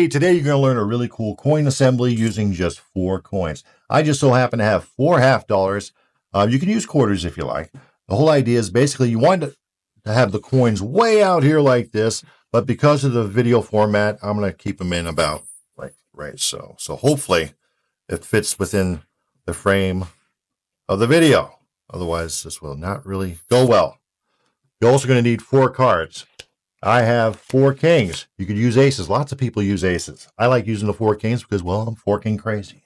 Hey, today you're going to learn a really cool coin assembly using just 4 coins. I just so happen to have 4 half dollars. You can use quarters if you like. The whole idea is basically you want to have the coins way out here like this, but because of the video format, I'm going to keep them in about like right so. So hopefully it fits within the frame of the video. Otherwise, this will not really go well. You're also going to need 4 cards. I have 4 kings. You could use aces. Lots of people use aces. I like using the 4 kings because, well, I'm 4 king crazy.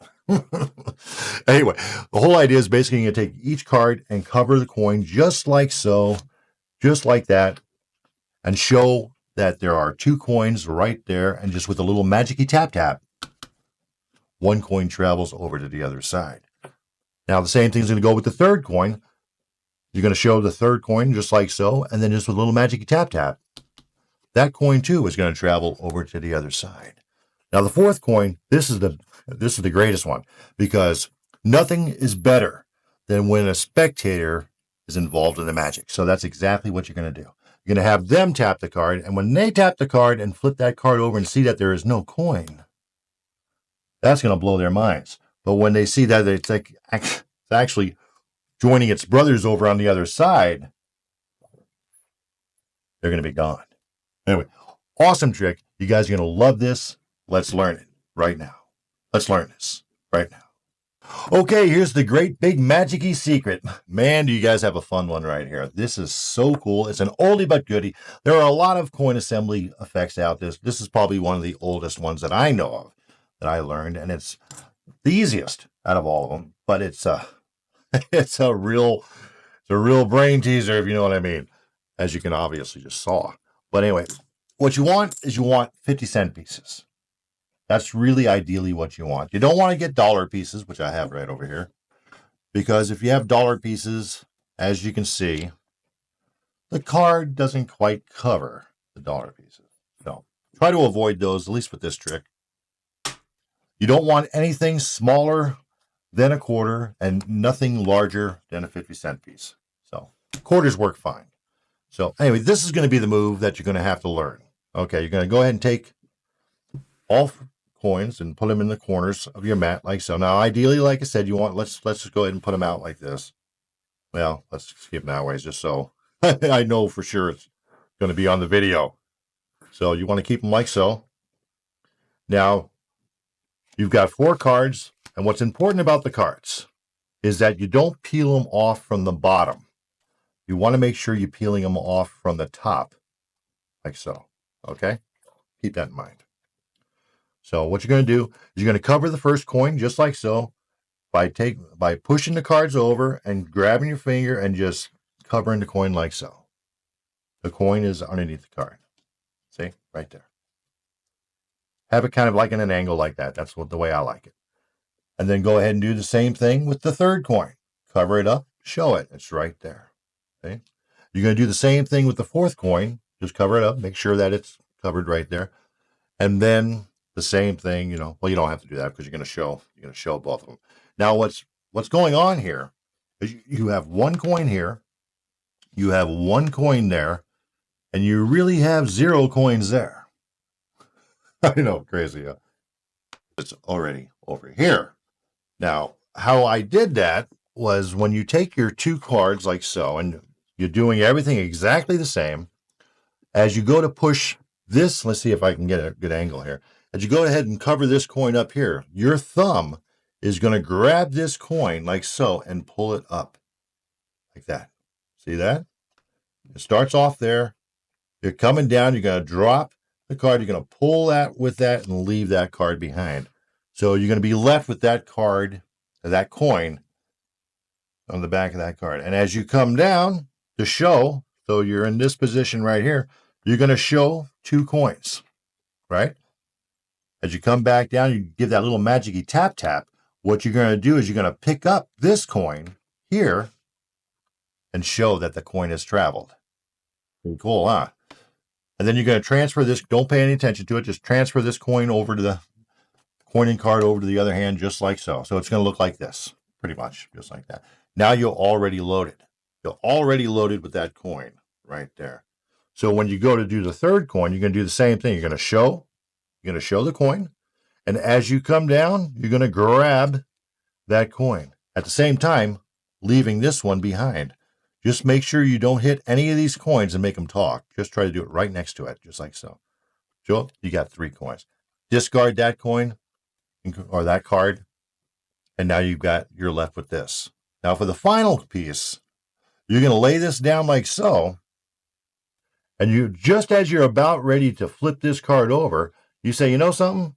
Anyway, the whole idea is basically you're going to take each card and cover the coin just like so, just like that, and show that there are 2 coins right there, and just with a little magic-y tap-tap, 1 coin travels over to the other side. Now, the same thing is going to go with the 3rd coin. You're going to show the 3rd coin just like so, and then just with a little magic-y tap-tap, that coin too is going to travel over to the other side. Now the 4th coin, this is the greatest one, because nothing is better than when a spectator is involved in the magic. So that's exactly what you're going to do. You're going to have them tap the card, and when they tap the card and flip that card over and see that there is no coin, that's going to blow their minds. But when they see that it's actually joining its brothers over on the other side, they're going to be gone. Anyway, awesome trick. You guys are going to love this. Let's learn it right now. Let's learn this right now. Okay, here's the great big magic-y secret. Man, do you guys have a fun one right here. This is so cool. It's an oldie but goodie. There are a lot of coin assembly effects out there. This is probably one of the oldest ones that I know of that I learned, and it's the easiest out of all of them. But it's a real brain teaser, if you know what I mean, as you can obviously just saw. But anyway, what you want is 50-cent pieces. That's really ideally what you want. You don't want to get dollar pieces, which I have right over here, because if you have dollar pieces, as you can see, the card doesn't quite cover the dollar pieces. So try to avoid those, at least with this trick. You don't want anything smaller than a quarter and nothing larger than a 50-cent piece. So quarters work fine. So anyway, this is going to be the move that you're going to have to learn. Okay, you're going to go ahead and take all coins and put them in the corners of your mat like so. Now, ideally, like I said, let's just go ahead and put them out like this. Well, let's skip that way just so I know for sure it's going to be on the video. So you want to keep them like so. Now, you've got 4 cards, and what's important about the cards is that you don't peel them off from the bottom. You want to make sure you're peeling them off from the top, like so, okay? Keep that in mind. So what you're going to do is you're going to cover the first coin just like so by pushing the cards over and grabbing your finger and just covering the coin like so. The coin is underneath the card. See? Right there. Have it kind of like in an angle like that. That's the way I like it. And then go ahead and do the same thing with the 3rd coin. Cover it up, show it. It's right there. Okay. You're going to do the same thing with the 4th coin. Just cover it up. Make sure that it's covered right there. And then the same thing, well, you don't have to do that because you're going to show both of them. Now, what's going on here is you have 1 coin here. You have 1 coin there. And you really have 0 coins there. I know, crazy. Huh? It's already over here. Now, how I did that was when you take your 2 cards like so, and you're doing everything exactly the same. As you go to push this, let's see if I can get a good angle here. As you go ahead and cover this coin up here, your thumb is going to grab this coin like so and pull it up like that. See that? It starts off there. You're coming down. You're going to drop the card. You're going to pull that with that and leave that card behind. So you're going to be left with that card, that coin, on the back of that card. And as you come down to show, so you're in this position right here, you're going to show 2 coins, right? As you come back down, you give that little magic-y tap-tap. What you're going to do is you're going to pick up this coin here and show that the coin has traveled. Pretty cool, huh? And then you're going to transfer this. Don't pay any attention to it. Just transfer this coin over to the coin and card over to the other hand, just like so. So it's going to look like this, pretty much, just like that. Now you're already loaded. You're already loaded with that coin right there. So when you go to do the 3rd coin, you're going to do the same thing. You're going to show You're going to show the coin. And as you come down, you're going to grab that coin. At the same time, leaving this one behind. Just make sure you don't hit any of these coins and make them talk. Just try to do it right next to it, just like so. So you got 3 coins. Discard that coin or that card, and now you're left with this. Now for the final piece, you're going to lay this down like so, and you just as you're about ready to flip this card over, you say, you know something?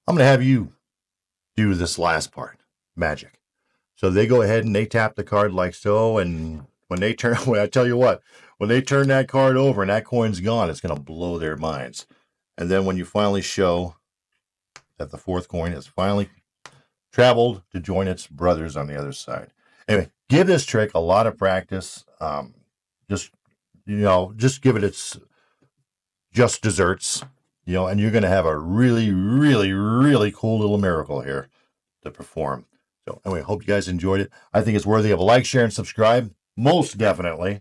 I'm going to have you do this last part, magic. So they go ahead and they tap the card like so, and when I tell you what, when they turn that card over and that coin's gone, it's going to blow their minds. And then when you finally show that the 4th coin has finally traveled to join its brothers on the other side. Anyway, give this trick a lot of practice. Just give it its just desserts, and you're going to have a really, really, really cool little miracle here to perform. So anyway, hope you guys enjoyed it. I think it's worthy of a like, share, and subscribe. Most definitely.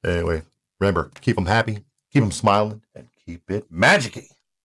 Anyway, remember, keep them happy, keep them smiling, and keep it magic-y.